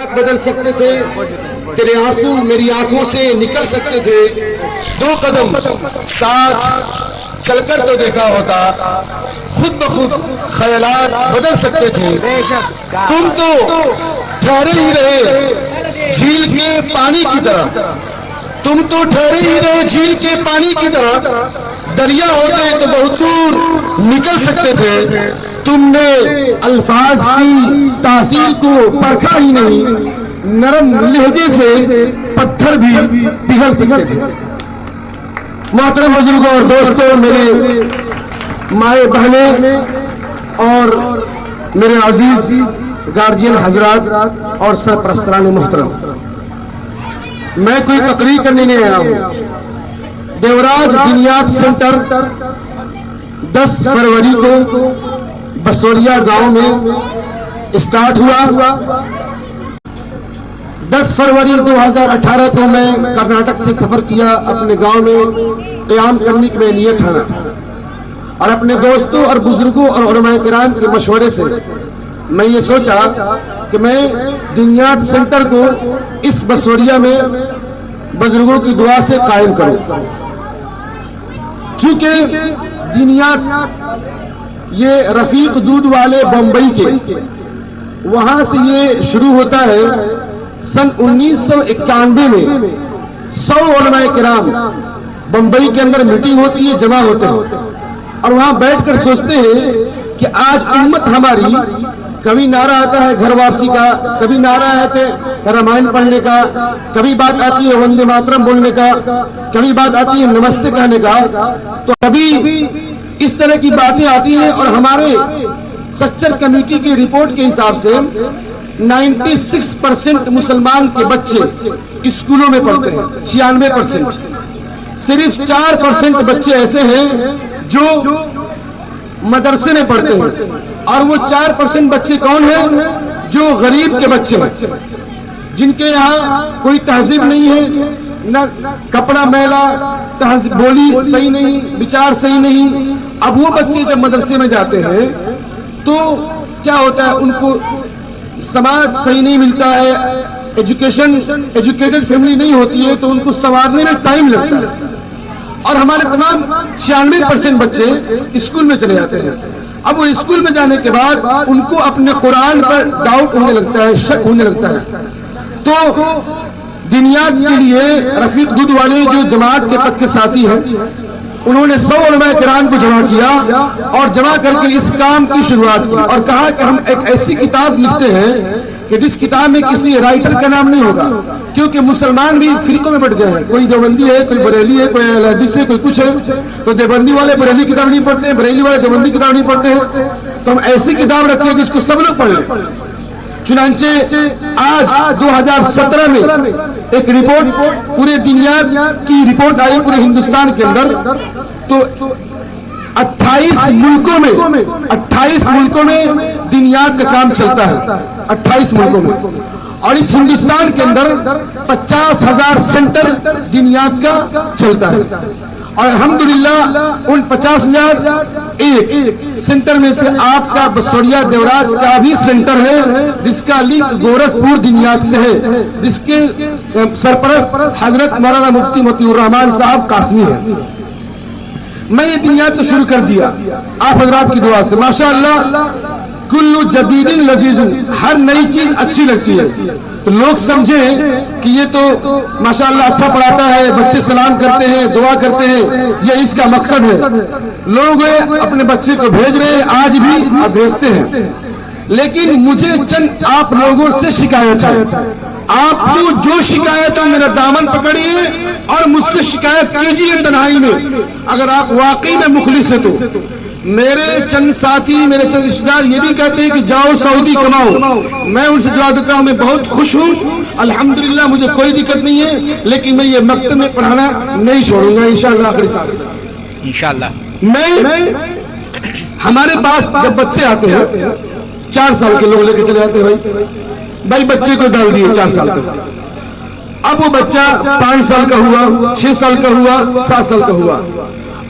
حالات بدل سکتے تھے، تیرے آنسو میری آنکھوں سے نکل سکتے تھے، 2 قدم ساتھ چل کر تو دیکھا ہوتا، خود بخود خیالات بدل سکتے تھے۔ تم تو ٹھہرے ہی رہے جھیل کے پانی کی طرح، تم تو ٹھہرے ہی رہے جھیل کے پانی کی طرح، دریا ہوتے تو بہت دور نکل سکتے تھے۔ تم نے الفاظ کی تاثیر کو پرکھا ہی نہیں، نرم لہجے سے پتھر بھی پگھل سکتے تھے۔ محترم بزرگوں اور دوستوں، میرے مائیں بہنیں اور میرے عزیز گارجین حضرات اور سرپرستان محترم، میں کوئی تقریر کرنے نہیں آیا ہوں۔ دیوراج دنیات سینٹر 10 فروری کو بسوریا گاؤں میں اسٹارٹ ہوا۔ 10 فروری 2018 کو میں کرناٹک سے سفر کیا، اپنے گاؤں میں قیام کرنے کی میں نیت ٹھانا، اور اپنے دوستوں اور بزرگوں اور علماء کرام کے مشورے سے میں یہ سوچا کہ میں دنیات سینٹر کو اس بسوریا میں بزرگوں کی دعا سے قائم کروں۔ چونکہ دنیات یہ رفیق دودھ والے بمبئی کے، وہاں سے یہ شروع ہوتا ہے۔ سن 1991 میں 100 علماء کرام بمبئی کے اندر میٹنگ ہوتی ہے، جمع ہوتے ہیں، اور وہاں بیٹھ کر سوچتے ہیں کہ آج امت ہماری، کبھی نعرہ آتا ہے گھر واپسی کا، کبھی نعرہ آتا ہے رامائن پڑھنے کا، کبھی بات آتی ہے وندے ماترم بولنے کا، کبھی بات آتی ہے نمستے کہنے کا، تو کبھی اس طرح کی باتیں آتی ہیں۔ اور ہمارے سچر کمیٹی کی رپورٹ کے حساب سے 96% مسلمان کے بچے اسکولوں میں پڑھتے ہیں، 96%۔ صرف 4% بچے ایسے ہیں جو مدرسے میں پڑھتے ہیں، اور وہ 4% بچے کون ہیں؟ جو غریب کے بچے ہیں، جن کے یہاں کوئی تہذیب نہیں ہے، نہ کپڑا میلا، بولی صحیح نہیں، وچار صحیح نہیں۔ اب وہ بچے جب مدرسے میں جاتے ہیں تو کیا ہوتا ہے، ان کو سماج صحیح نہیں ملتا ہے، ایجوکیٹڈ فیملی نہیں ہوتی ہے، تو ان کو سنوارنے میں ٹائم لگتا ہے، اور ہمارے تمام 96% بچے اسکول میں چلے جاتے ہیں۔ اب وہ اسکول میں جانے کے بعد ان کو اپنے قرآن پر ڈاؤٹ ہونے لگتا ہے، شک ہونے لگتا ہے۔ تو دنیا کے لیے رفیق دودھ والے جو جماعت کے پکے ساتھی ہیں، انہوں نے 100 علماء کرام کو جمع کیا، اور جمع کر کے اس کام کی شروعات کی، اور کہا کہ ہم ایک ایسی کتاب لکھتے ہیں کہ جس کتاب میں کسی رائٹر کا نام نہیں ہوگا، کیونکہ مسلمان بھی فرقوں میں بٹ گئے ہیں، کوئی دیوبندی ہے، کوئی بریلی ہے، کوئی اہل حدیث ہے، کوئی کچھ ہے۔ تو دیوبندی والے بریلی کتاب نہیں پڑھتے ہیں، بریلی والے دیوبندی کتاب نہیں پڑھتے ہیں، تو ہم ایسی کتاب رکھتے ہیں جس کو سب لوگ پڑھ لیں۔ چنانچہ آج 2017 میں ایک رپورٹ پورے دنیا کی رپورٹ آئی، پورے ہندوستان کے اندر، تو 28 ملکوں میں دنیات کا کام چلتا ہے، 28 ملکوں میں، اور اس ہندوستان کے اندر 50,000 سینٹر دنیات کا چلتا ہے، اور الحمدللہ ان 50,001 سینٹر میں سے آپ کا بسوریا دیوراج کا بھی سینٹر ہے، جس کا لنک گورکھپور دنیات سے ہے، جس کے سرپرست حضرت مولانا مفتی متی الرحمان صاحب قاسمی ہیں۔ میں یہ دنیات تو شروع کر دیا آپ حضرات کی دعا سے، ماشاءاللہ کلو جدید لذیذ، ہر نئی چیز اچھی لگتی ہے، تو لوگ سمجھیں کہ یہ تو ماشاءاللہ اچھا پڑھاتا ہے، بچے سلام کرتے ہیں، دعا کرتے ہیں، یہ اس کا مقصد ہے۔ لوگ اپنے بچے کو بھیج رہے ہیں، آج بھی آپ بھیجتے ہیں، لیکن مجھے چند آپ لوگوں سے شکایت ہے۔ آپ کو جو شکایت ہے میرا دامن پکڑیے اور مجھ سے شکایت کیجیے تنہائی میں، اگر آپ واقعی میں مخلص ہیں تو۔ میرے چند ساتھی، میرے چند رشتہ دار یہ بھی کہتے ہیں کہ جاؤ سعودی کماؤ، میں ان سے جواب دیتا ہوں میں بہت خوش ہوں، الحمدللہ مجھے کوئی دقت نہیں ہے، لیکن میں یہ مکتب میں پڑھانا نہیں چھوڑوں گا انشاءاللہ آخری سانس تک انشاءاللہ۔ میں ہمارے پاس جب بچے آتے ہیں 4 سال کے لوگ لے کے چلے جاتے ہیں، بھائی بچے کو ڈال دیے 4 سال تک، اب وہ بچہ 5 سال کا ہوا، 6 سال کا ہوا، 7 سال کا ہوا۔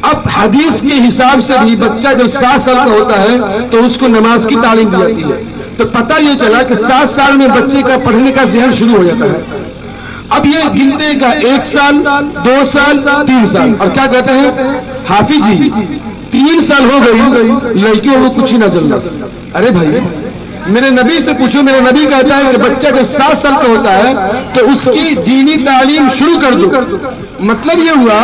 اب حدیث کے حساب سے بھی بچہ جب 7 سال کا ہوتا ہے تو اس کو نماز کی تعلیم دی جاتی ہے، تو پتہ یہ چلا کہ 7 سال میں بچے کا پڑھنے کا ذہن شروع ہو جاتا ہے. اب یہ گنتے کا 1 سال 2 سال 3 سال اور کیا کہتے ہیں حافظ جی 3 سال ہو گئی لڑکیوں کو کچھ ہی نہ چلنا. ارے بھائی میرے نبی سے پوچھو, میرے نبی کہتا ہے کہ بچہ جب 7 سال کا ہوتا ہے تو اس کی دینی تعلیم شروع کر دو. مطلب یہ ہوا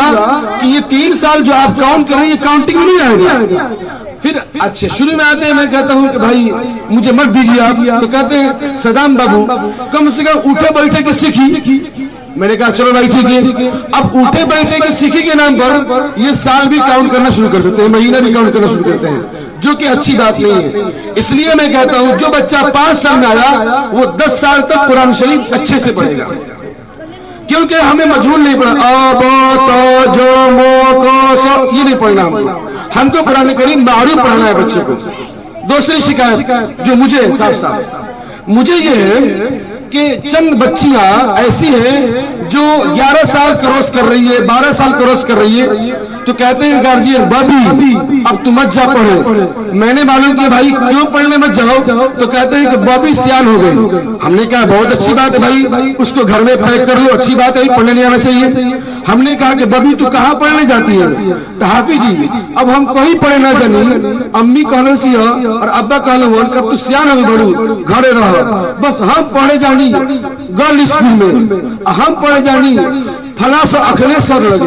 کہ یہ 3 سال جو آپ کاؤنٹ کر رہے ہیں یہ کاؤنٹنگ نہیں آئے گا. پھر اچھا شروع میں آتے ہیں, میں کہتا ہوں کہ بھائی مجھے مت دیجیے آپ, تو کہتے ہیں صدام بابو کم سے کم اٹھے بیٹھے کے سیکھی. میں نے کہا چلو بھائی ٹھیک ہے. اب اٹھے بیٹھے کے سیکھی کے نام پر یہ سال بھی کاؤنٹ کرنا شروع کر دیتے ہیں, مہینہ بھی کاؤنٹ کرنا شروع کرتے ہیں, جو کہ اچھی بات نہیں ہے. اس لیے میں کہتا ہوں جو بچہ 5 سال میں آیا وہ 10 سال تک قرآن شریف اچھے سے پڑھے گا, کیونکہ ہمیں مجہول نہیں پڑھنا, یہ نہیں پڑھنا ہم کو قرآن کریم معروف پڑھنا ہے بچے کو. دوسری شکایت جو مجھے صاحب مجھے یہ ہے کہ چند بچیاں ایسی ہیں جو 11 سال کراس کر رہی ہے, 12 سال کراس کر رہی ہے, تو کہتے ہیں گارجین بابی اب تم مت جا پڑھو. میں نے معلوم کیا بھائی کیوں پڑھنے مت جاؤ, تو کہتے ہیں کہ بابی سیان ہو گئی. ہم نے کہا بہت اچھی بات ہے بھائی, اس کو گھر میں پیک کر لو, اچھی بات ہے, پڑھنے نہیں آنا چاہیے. ہم نے کہا کہ بابی تو کہاں پڑھنے جاتی ہے, تو حافظ جی اب ہم کوئی پڑھے نہ جانی, امی کہنا سی اور ابا کہنا وہ کب تو سیان ہو بڑھو گھرے رہو, بس ہم پڑھے جانی گرل اسکول میں, ہم پڑھے جانی فلاں سو اکھلیش سر لگے,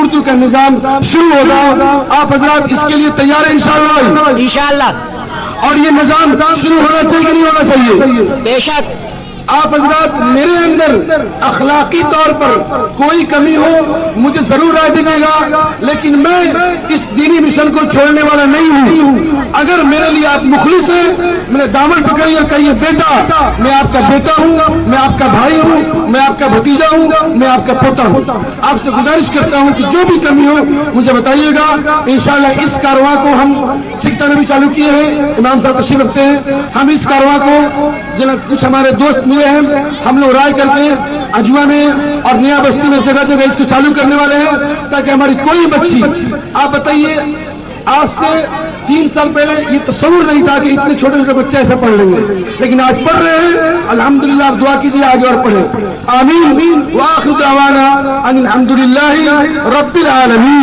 اردو کا نظام شروع ہوگا. آپ حضرات اس کے لیے تیار ہیں انشاءاللہ؟ انشاءاللہ. اور یہ نظام شروع ہونا چاہیے کہ نہیں ہونا چاہیے؟ بے شک. آپ حضرات میرے اندر اخلاقی طور پر کوئی کمی ہو مجھے ضرور رائے دیجیے گا، لیکن میں اس دینی مشن کو چھوڑنے والا نہیں ہوں. اگر میرے لیے آپ مخلص ہیں، میرے دامن پکڑیے اور کہیے بیٹا میں آپ کا بیٹا ہوں، میں آپ کا بھائی ہوں، میں آپ کا بھتیجا ہوں، میں آپ کا پوتا ہوں. آپ سے گزارش کرتا ہوں کہ جو بھی کمی ہو مجھے بتائیے گا. انشاءاللہ اس کارواں کو ہم سکتا نے بھی چالو کیے ہیں، امام صاحب تشریف رکھتے ہیں. ہم اس کارواں کو کچھ ہمارے دوست ملے ہیں، ہم لوگ رائے کر کے اجوا میں اور نیا بستی میں جگہ جگہ اس کو چالو کرنے والے ہیں تاکہ ہماری کوئی بچی. آپ بتائیے آج سے 3 سال پہلے یہ تصور نہیں تھا کہ اتنے چھوٹے چھوٹے بچے ایسا پڑھ لیں گے، لیکن آج پڑھ رہے ہیں. الحمدللہ. آپ دعا کیجیے آگے اور پڑھیں. آمین. وآخر دعوانا ان الحمدللہ رب العالمین.